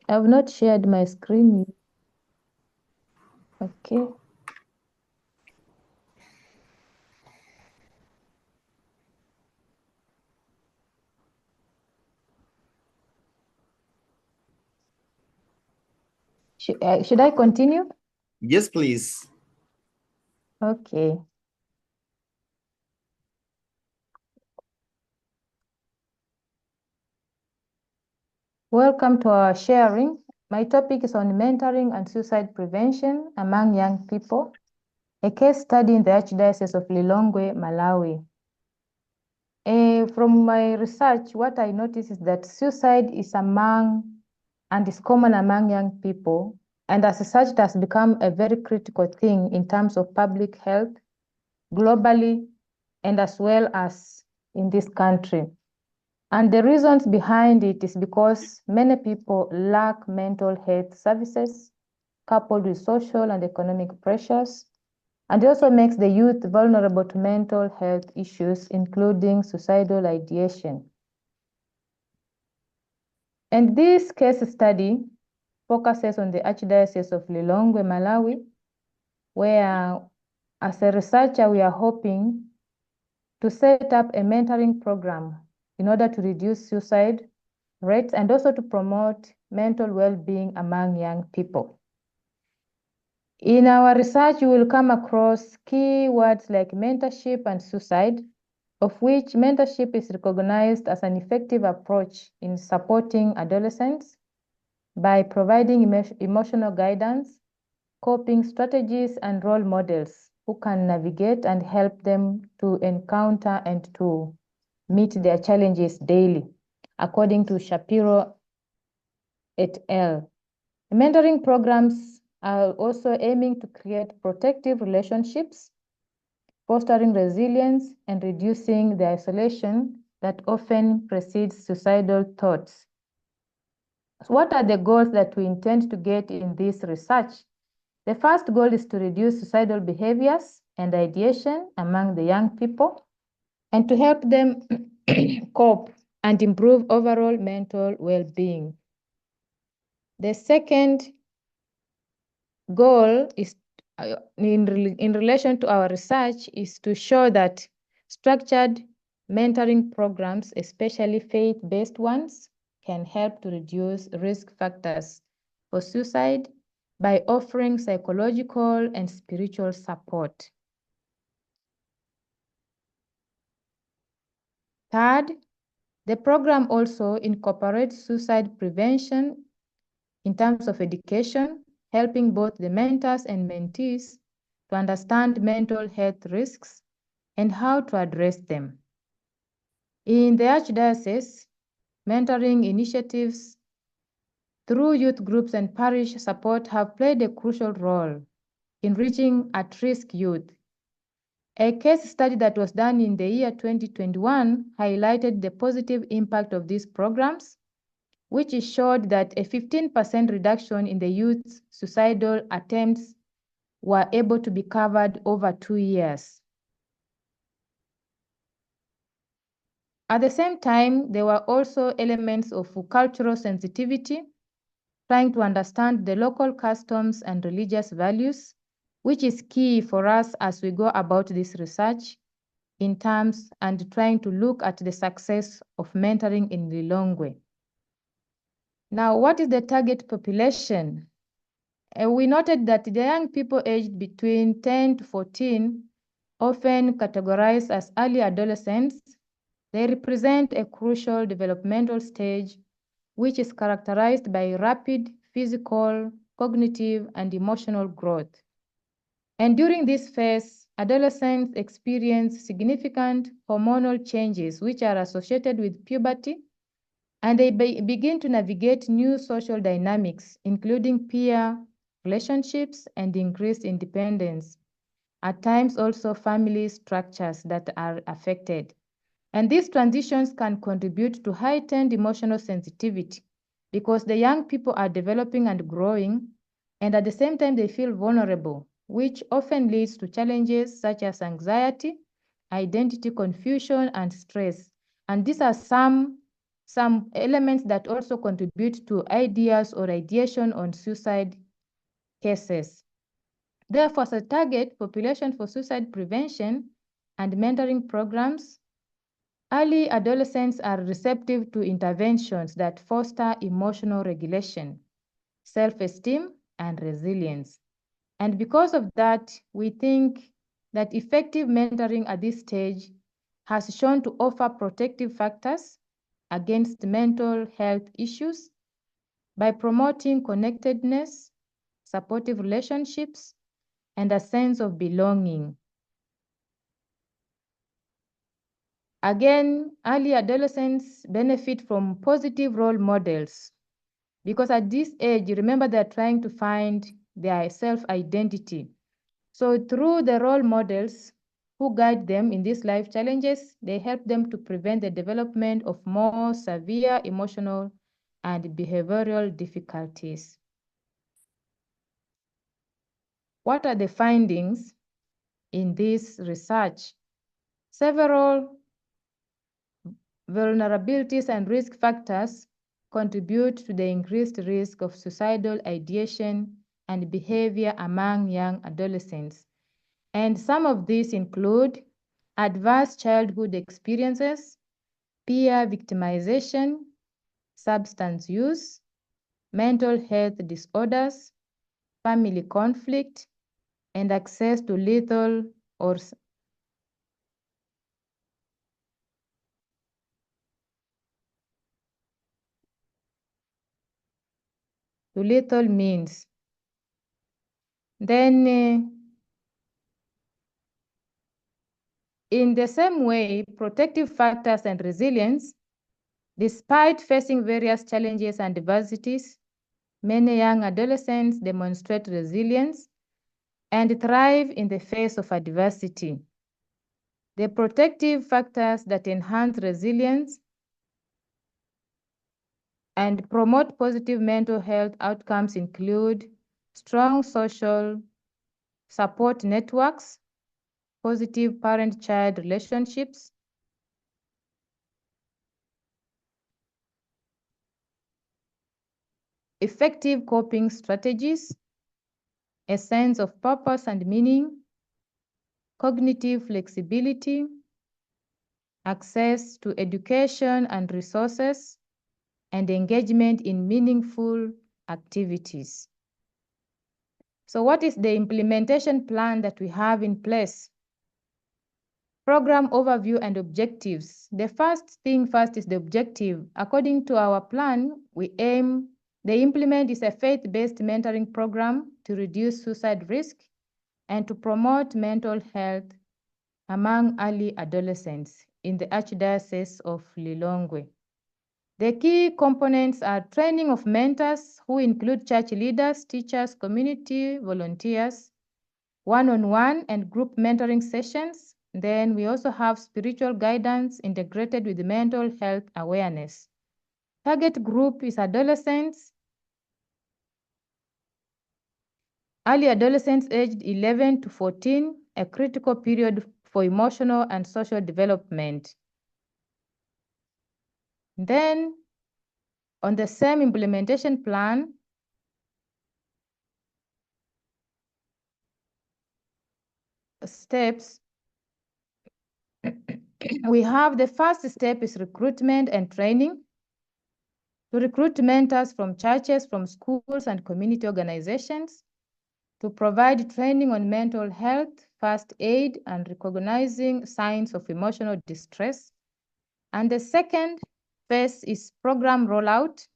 not shared my screen. Okay. Should I continue? Yes, please. Okay. Welcome to our sharing. My topic is on mentoring and suicide prevention among young people, a case study in the Archdiocese of Lilongwe, Malawi. From my research, what I noticed is that suicide is common among young people, and as such, it has become a very critical thing in terms of public health globally and as well as in this country. And the reasons behind it is because many people lack mental health services, coupled with social and economic pressures, and it also makes the youth vulnerable to mental health issues, including suicidal ideation. And this case study focuses on the Archdiocese of Lilongwe, Malawi, where as a researcher, we are hoping to set up a mentoring program in order to reduce suicide rates and also to promote mental well-being among young people. In our research, you will come across key words like mentorship and suicide, of which mentorship is recognized as an effective approach in supporting adolescents by providing emotional guidance, coping strategies, and role models who can navigate and help them to encounter and to meet their challenges daily, according to Shapiro et al. Mentoring programs are also aiming to create protective relationships, fostering resilience, and reducing the isolation that often precedes suicidal thoughts. So what are the goals that we intend to get in this research? The first goal is to reduce suicidal behaviors and ideation among the young people and to help them cope and improve overall mental well-being. The second goal is in relation to our research is to show that structured mentoring programs, especially faith-based ones, can help to reduce risk factors for suicide by offering psychological and spiritual support. Third, the program also incorporates suicide prevention in terms of education, helping both the mentors and mentees to understand mental health risks and how to address them. In the Archdiocese, mentoring initiatives through youth groups and parish support have played a crucial role in reaching at-risk youth. A case study that was done in the year 2021 highlighted the positive impact of these programs, which showed that a 15% reduction in the youth's suicidal attempts were able to be covered over 2 years. At the same time, there were also elements of cultural sensitivity, trying to understand the local customs and religious values, which is key for us as we go about this research in terms and trying to look at the success of mentoring in Lilongwe. Now, what is the target population? We noted that the young people aged between 10 to 14, often categorized as early adolescents, they represent a crucial developmental stage which is characterized by rapid physical, cognitive, and emotional growth. And during this phase, adolescents experience significant hormonal changes which are associated with puberty, and they begin to navigate new social dynamics, including peer relationships and increased independence. At times also family structures that are affected. And these transitions can contribute to heightened emotional sensitivity because the young people are developing and growing, and at the same time they feel vulnerable, which often leads to challenges such as anxiety, identity confusion, and stress. And these are some some elements that also contribute to ideas or ideation on suicide cases. Therefore, as a target population for suicide prevention and mentoring programs, early adolescents are receptive to interventions that foster emotional regulation, self-esteem, and resilience. And because of that, we think that effective mentoring at this stage has shown to offer protective factors against mental health issues by promoting connectedness, supportive relationships, and a sense of belonging. Again, early adolescents benefit from positive role models because at this age, remember, they're trying to find their self-identity. So through the role models who guide them in these life challenges, they help them to prevent the development of more severe emotional and behavioral difficulties. What are the findings in this research? Several vulnerabilities and risk factors contribute to the increased risk of suicidal ideation and behavior among young adolescents. And some of these include adverse childhood experiences, peer victimization, substance use, mental health disorders, family conflict, and access to lethal or lethal means. Then in the same way, protective factors and resilience, despite facing various challenges and adversities, many young adolescents demonstrate resilience and thrive in the face of adversity. The protective factors that enhance resilience and promote positive mental health outcomes include strong social support networks, positive parent-child relationships, effective coping strategies, a sense of purpose and meaning, cognitive flexibility, access to education and resources, and engagement in meaningful activities. So what is the implementation plan that we have in place? Program overview and objectives. The first is the objective. According to our plan, the implement is a faith-based mentoring program to reduce suicide risk and to promote mental health among early adolescents in the Archdiocese of Lilongwe. The key components are training of mentors who include church leaders, teachers, community volunteers, one-on-one and group mentoring sessions. Then we also have spiritual guidance integrated with mental health awareness. Target group is adolescents, early adolescents aged 11 to 14, a critical period for emotional and social development. Then on the same implementation plan, steps, we have the first step is recruitment and training. To recruit mentors from churches, from schools and community organizations, to provide training on mental health, first aid, and recognizing signs of emotional distress. And the second phase is program rollout,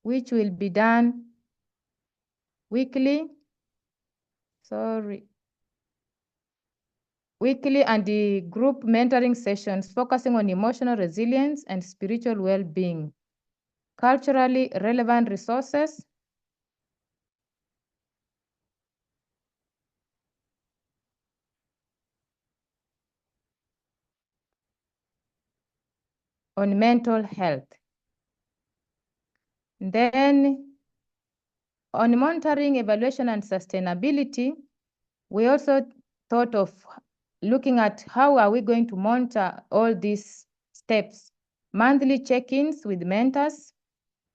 which will be done weekly and the group mentoring sessions focusing on emotional resilience and spiritual well-being, culturally relevant resources, on mental health. Then on monitoring, evaluation, and sustainability, we also thought of looking at how are we going to monitor all these steps. monthly check-ins with mentors,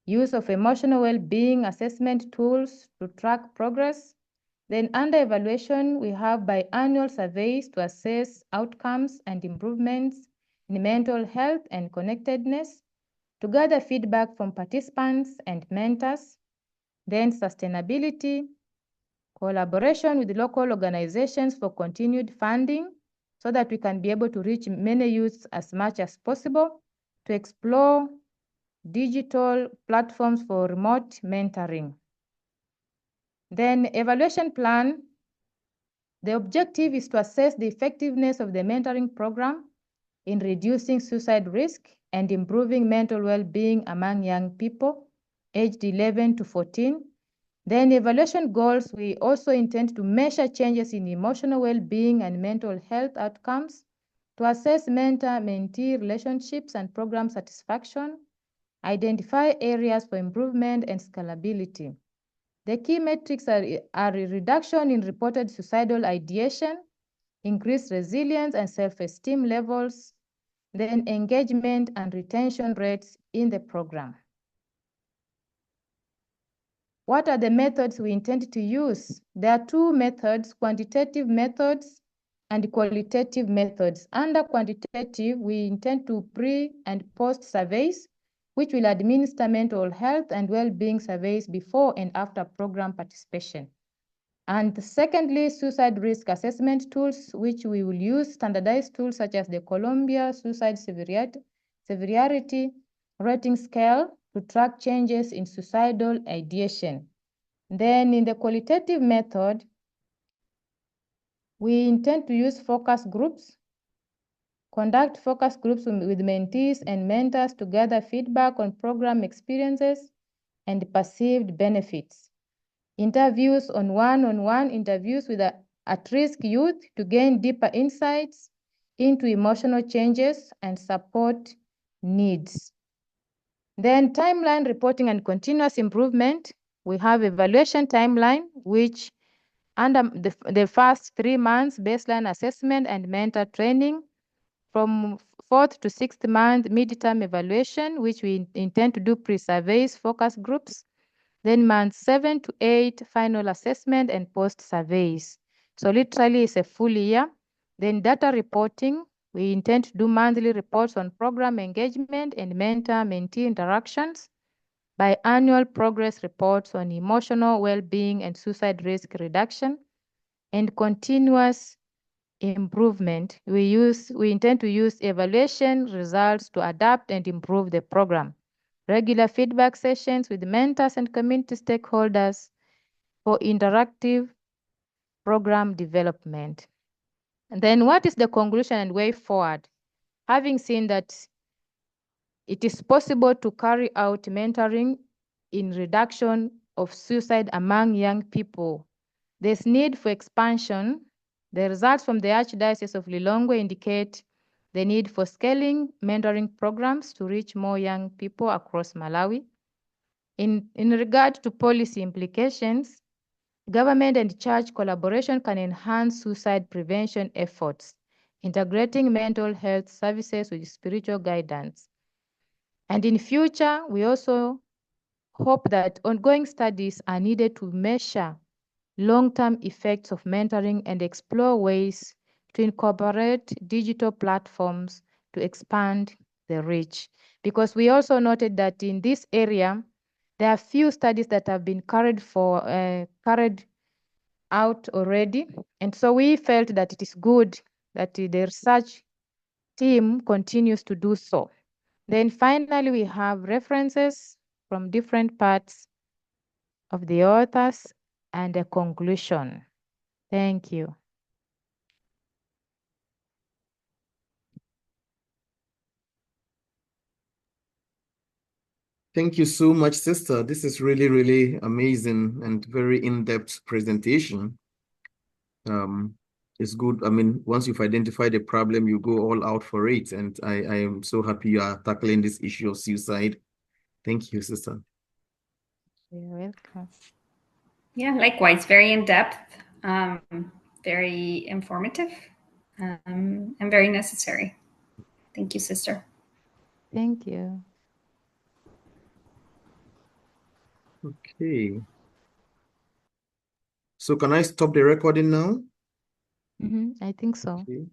use of emotional well-being assessment tools to track progress. Then under evaluation, we have biannual surveys to assess outcomes and improvements in mental health and connectedness, to gather feedback from participants and mentors. Then sustainability, collaboration with local organizations for continued funding so that we can be able to reach many youths as much as possible, to explore digital platforms for remote mentoring. Then evaluation plan, the objective is to assess the effectiveness of the mentoring program in reducing suicide risk and improving mental well-being among young people aged 11 to 14. Then evaluation goals, we also intend to measure changes in emotional well-being and mental health outcomes, to assess mentor-mentee relationships and program satisfaction, identify areas for improvement and scalability. The key metrics are a reduction in reported suicidal ideation, increased resilience and self-esteem levels, then engagement and retention rates in the program. What are the methods we intend to use? There are two methods, quantitative methods and qualitative methods. Under quantitative, we intend to pre and post surveys, which will administer mental health and well-being surveys before and after program participation. And secondly, suicide risk assessment tools, which we will use standardized tools such as the Columbia Suicide Severity Rating Scale to track changes in suicidal ideation. Then in the qualitative method, we intend to use focus groups, conduct focus groups with mentees and mentors to gather feedback on program experiences and perceived benefits. Interviews on one-on-one interviews with at-risk youth to gain deeper insights into emotional changes and support needs. Then timeline reporting and continuous improvement. We have evaluation timeline, which under the first 3 months baseline assessment and mentor training, from 4th to 6th month midterm evaluation, which we intend to do pre-surveys, focus groups, then months 7 to 8 final assessment and post surveys. So literally it's a full year. Then data reporting, we intend to do monthly reports on program engagement and mentor-mentee interactions, biannual progress reports on emotional well-being and suicide risk reduction, and continuous improvement. We intend to use evaluation results to adapt and improve the program. Regular feedback sessions with mentors and community stakeholders for interactive program development. And then what is the conclusion and way forward? Having seen that it is possible to carry out mentoring in reduction of suicide among young people, there's need for expansion. The results from the Archdiocese of Lilongwe indicate the need for scaling mentoring programs to reach more young people across Malawi. In regard to policy implications, government and church collaboration can enhance suicide prevention efforts, integrating mental health services with spiritual guidance. And in future, we also hope that ongoing studies are needed to measure long-term effects of mentoring and explore ways to incorporate digital platforms to expand the reach. Because we also noted that in this area, there are few studies that have been carried out already. And so we felt that it is good that the research team continues to do so. Then finally, we have references from different parts of the authors and a conclusion. Thank you. Thank you so much, sister. This is really, really amazing and very in-depth presentation. It's good. I mean, once you've identified a problem, you go all out for it. And I am so happy you are tackling this issue of suicide. Thank you, sister. You're welcome. Yeah, likewise, very in-depth, very informative, and very necessary. Thank you, sister. Thank you. Okay. So can I stop the recording now? I think so. Okay.